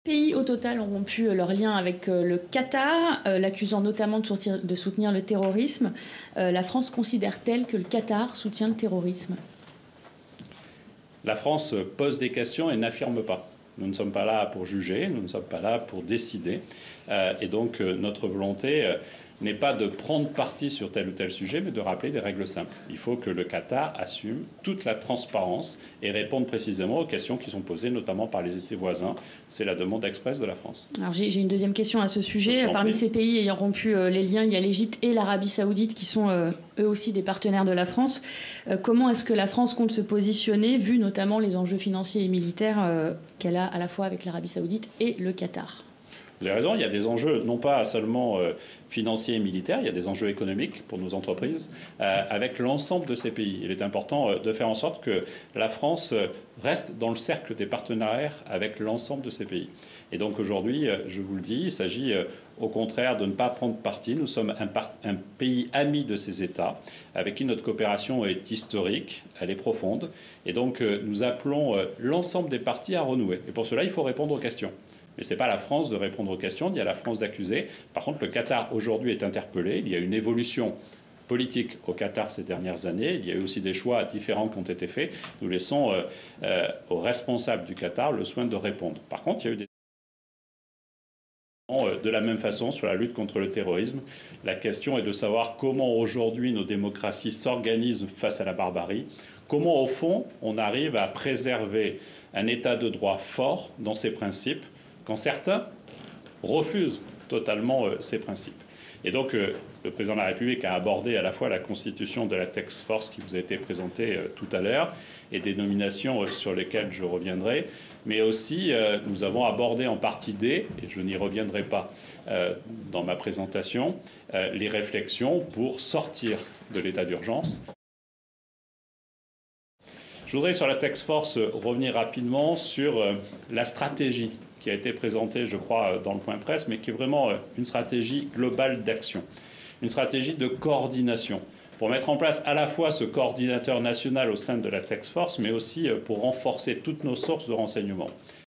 Pays au total ont rompu leur lien avec le Qatar, l'accusant notamment de soutenir le terrorisme. La France considère-t-elle que le Qatar soutient le terrorisme? La France pose des questions et n'affirme pas. Nous ne sommes pas là pour juger, nous ne sommes pas là pour décider. Et donc notre volonté n'est pas de prendre parti sur tel ou tel sujet, mais de rappeler des règles simples. Il faut que le Qatar assume toute la transparence et réponde précisément aux questions qui sont posées, notamment par les États voisins. C'est la demande expresse de la France. Alors j'ai une deuxième question à ce sujet. Parmi ces pays ayant rompu les liens, il y a l'Égypte et l'Arabie Saoudite qui sont eux aussi des partenaires de la France. Comment est-ce que la France compte se positionner, vu notamment les enjeux financiers et militaires qu'elle a à la fois avec l'Arabie Saoudite et le Qatar? Vous avez raison, il y a des enjeux non pas seulement financiers et militaires, il y a des enjeux économiques pour nos entreprises avec l'ensemble de ces pays. Il est important de faire en sorte que la France reste dans le cercle des partenariats avec l'ensemble de ces pays. Et donc aujourd'hui, je vous le dis, il s'agit au contraire de ne pas prendre parti. Nous sommes un pays ami de ces États avec qui notre coopération est historique, elle est profonde. Et donc nous appelons l'ensemble des parties à renouer. Et pour cela, il faut répondre aux questions. Mais ce n'est pas à la France de répondre aux questions, ni à la France d'accuser. Par contre, le Qatar aujourd'hui est interpellé. Il y a une évolution politique au Qatar ces dernières années. Il y a eu aussi des choix différents qui ont été faits. Nous laissons aux responsables du Qatar le soin de répondre. Par contre, il y a eu des... De la même façon, sur la lutte contre le terrorisme, la question est de savoir comment aujourd'hui nos démocraties s'organisent face à la barbarie, comment au fond on arrive à préserver un état de droit fort dans ses principes, quand certains refusent totalement ces principes. Et donc, le président de la République a abordé à la fois la constitution de la task force qui vous a été présentée tout à l'heure et des nominations sur lesquelles je reviendrai, mais aussi nous avons abordé en partie et je n'y reviendrai pas dans ma présentation, les réflexions pour sortir de l'état d'urgence. Je voudrais sur la task force revenir rapidement sur la stratégie qui a été présentée, je crois, dans le point presse, mais qui est vraiment une stratégie globale d'action, une stratégie de coordination, pour mettre en place à la fois ce coordinateur national au sein de la task force, mais aussi pour renforcer toutes nos sources de renseignement.